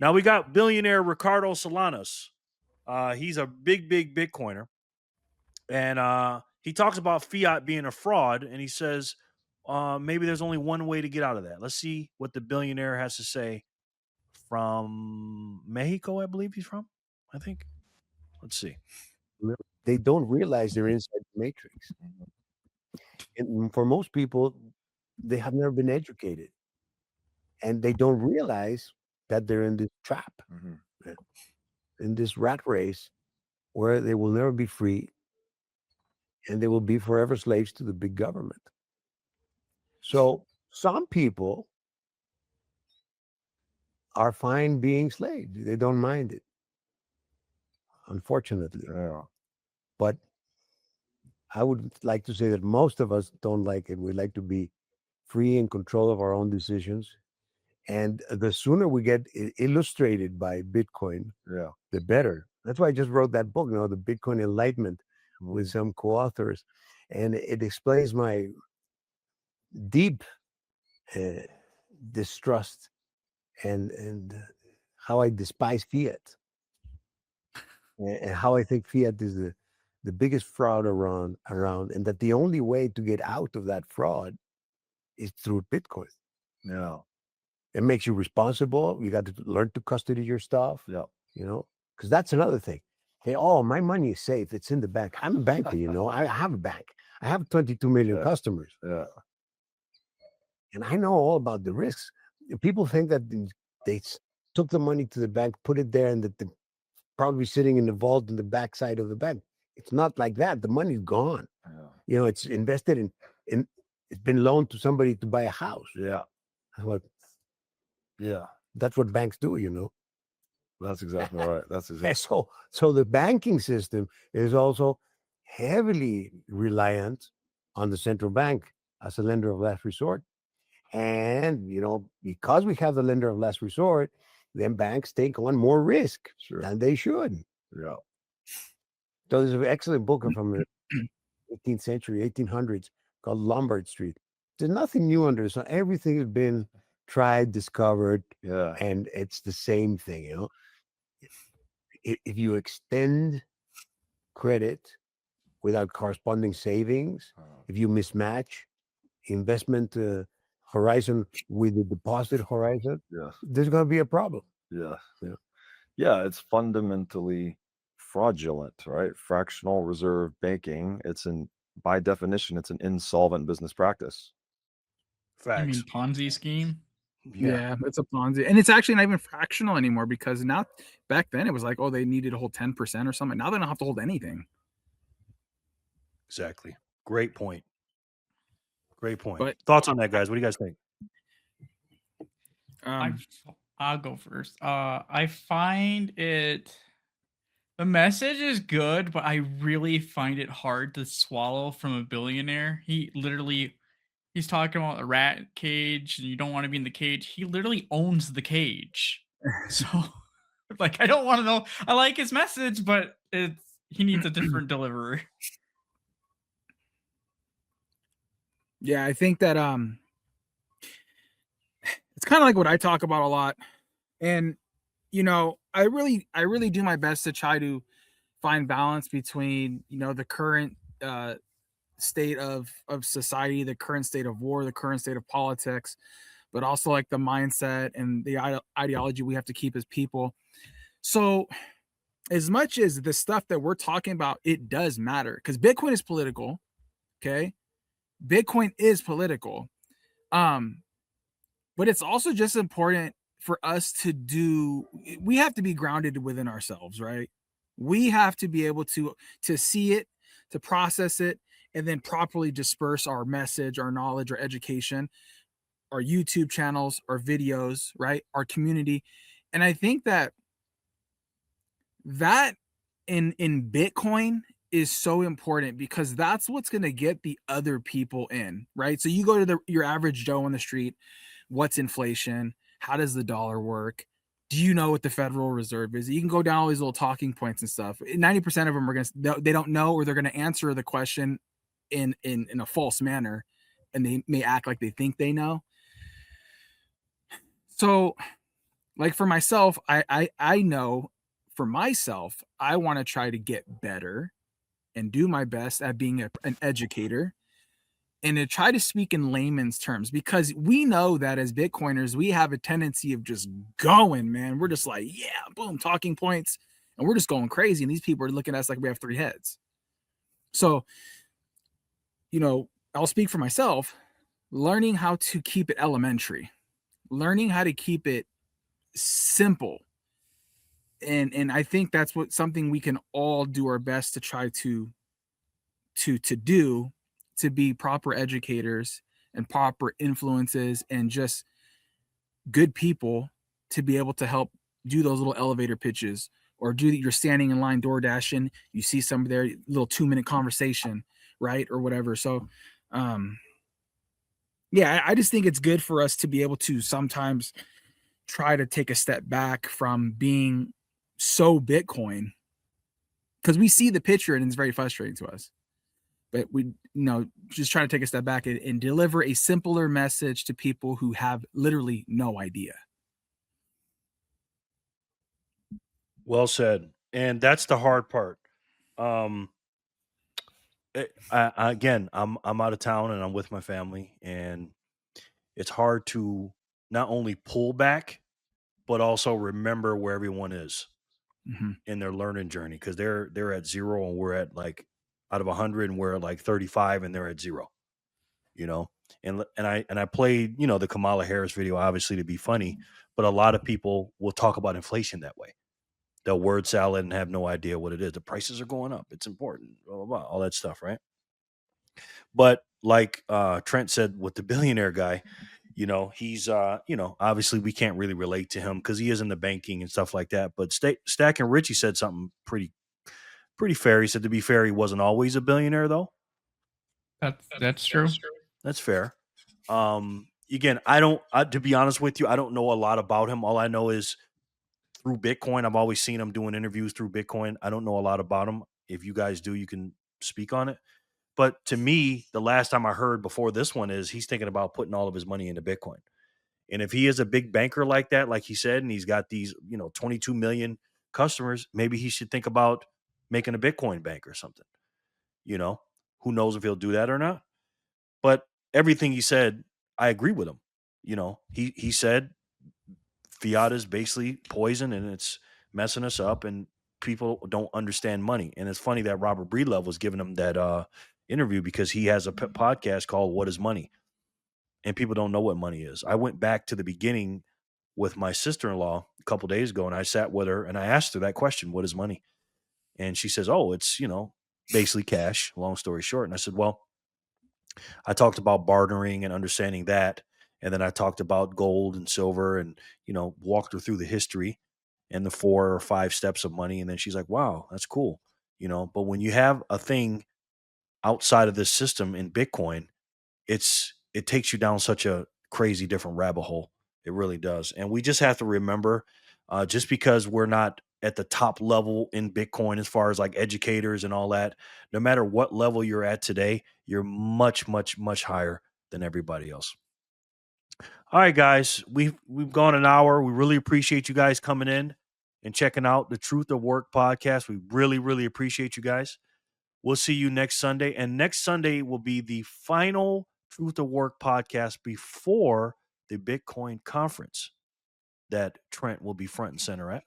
Now we got billionaire Ricardo Solanas. He's a big Bitcoiner, and he talks about fiat being a fraud, and he says maybe there's only one way to get out of that. Let's see what the billionaire has to say from Mexico, I believe he's from. I think. Let's see. They don't realize they're inside the matrix. And for most people, they have never been educated, and they don't realize that they're in this trap, in this rat race where they will never be free and they will be forever slaves to the big government. So some people are fine being slaves. They don't mind it, unfortunately. Yeah. But I would like to say that most of us don't like it. We like to be free in control of our own decisions. And the sooner we get illustrated by Bitcoin, Yeah. the better. That's why I just wrote that book, the Bitcoin Enlightenment, with some co-authors. And it explains my deep distrust and how I despise fiat, and how I think fiat is the biggest fraud around, and that the only way to get out of that fraud is through Bitcoin. Yeah. It makes you responsible. You got to learn to custody your stuff. Yeah. Because that's another thing. Hey, my money is safe. It's in the bank. I'm a banker, I have a bank. I have 22 million customers. Yeah. And I know all about the risks. People think that they took the money to the bank, put it there, and that they're probably sitting in the vault in the backside of the bank. It's not like that. The money's gone. Yeah. It's invested in it's been loaned to somebody to buy a house. Yeah. That's what banks do, That's exactly right. That's exactly. So the banking system is also heavily reliant on the central bank as a lender of last resort. And, because we have the lender of last resort, then banks take on more risk than they should. Yeah. So there's an excellent book from the 18th century, 1800s, called Lombard Street. There's nothing new under the sun. Everything has been tried, discovered, and it's the same thing, If you extend credit without corresponding savings, if you mismatch investment horizon with the deposit horizon, there's going to be a problem. Yeah, it's fundamentally fraudulent, right? Fractional reserve banking. By definition, it's an insolvent business practice. You mean Ponzi scheme? Yeah, it's a Ponzi. And it's actually not even fractional anymore, because now, back then it was like, they needed to hold 10% or something. Now they don't have to hold anything. Exactly. Great point. But thoughts on that, guys? What do you guys think? I'll go first. I find the message is good, but I really find it hard to swallow from a billionaire. He's talking about a rat cage and you don't want to be in the cage. He literally owns the cage. So I don't want to know. I like his message, but he needs a different deliverer. Yeah, I think that it's kind of like what I talk about a lot. And I really do my best to try to find balance between, the current state of society, the current state of war, the current state of politics, but also like the mindset and the ideology we have to keep as people. So as much as the stuff that we're talking about, it does matter, because Bitcoin is political. Okay. Bitcoin is political. But it's also just important for us we have to be grounded within ourselves, right? We have to be able to see it, to process it, and then properly disperse our message, our knowledge, our education, our YouTube channels, our videos, right? Our community. And I think that in Bitcoin is so important, because that's what's going to get the other people in, right? So you go to your average Joe on the street. What's inflation? How does the dollar work? Do you know what the Federal Reserve is? You can go down all these little talking points and stuff. 90% of them they don't know, or they're going to answer the question in a false manner, and they may act like they think they know. So Like for myself, I know for myself, I want to try to get better and do my best at being an educator and to try to speak in layman's terms, because we know that as Bitcoiners, we have a tendency of just going, man. We're just like, yeah, boom, talking points, and we're just going crazy. And these people are looking at us like we have three heads. So, I'll speak for myself, learning how to keep it elementary, learning how to keep it simple. And I think that's what something we can all do our best to try to do, to be proper educators and proper influences and just good people to be able to help do those little elevator pitches, or you're standing in line door dashing, you see somebody there, little 2-minute conversation, right, or whatever. So yeah, I just think it's good for us to be able to sometimes try to take a step back from being so Bitcoin, because we see the picture and it's very frustrating to us. But we just try to take a step back and deliver a simpler message to people who have literally no idea. Well said. And that's the hard part. Um, again, I'm out of town and I'm with my family, and it's hard to not only pull back but also remember where everyone is Mm-hmm. in their learning journey, because they're at zero and we're at like out of 100 and we're at like 35 and they're at zero. You know, and I played the Kamala Harris video obviously to be funny, but a lot of people will talk about inflation that way. They'll word salad and have no idea what it is. The prices are going up. It's important. Blah, blah, blah, all that stuff, right? But like Trent said with the billionaire guy, he's obviously we can't really relate to him because he is in the banking and stuff like that. But Stack and Richie said something pretty fair. He said, to be fair, he wasn't always a billionaire though. That's true. That's fair. Again, to be honest with you, I don't know a lot about him. All I know is through Bitcoin. I've always seen him doing interviews through Bitcoin. I don't know a lot about him. If you guys do, you can speak on it. But to me, the last time I heard before this one is he's thinking about putting all of his money into Bitcoin. And if he is a big banker like that, like he said, and he's got these, 22 million customers, maybe he should think about making a Bitcoin bank or something. Who knows if he'll do that or not? But everything he said, I agree with him. He said fiat is basically poison and it's messing us up, and people don't understand money. And it's funny that Robert Breedlove was giving him that interview because he has a podcast called What is Money? And people don't know what money is. I went back to the beginning with my sister-in-law a couple days ago, and I sat with her and I asked her that question, what is money? And she says, oh, it's, basically cash, long story short. And I said, well, I talked about bartering and understanding that. And then I talked about gold and silver and, walked her through the history and the 4 or 5 steps of money. And then she's like, wow, that's cool. But when you have a thing outside of this system in Bitcoin, it takes you down such a crazy different rabbit hole. It really does. And we just have to remember, just because we're not at the top level in Bitcoin as far as like educators and all that, no matter what level you're at today, you're much, much, much higher than everybody else. All right, guys, we've gone an hour. We really appreciate you guys coming in and checking out the Truth or Work podcast. We really, really appreciate you guys. We'll see you next Sunday. And next Sunday will be the final Truth or Work podcast before the Bitcoin conference that Trent will be front and center at.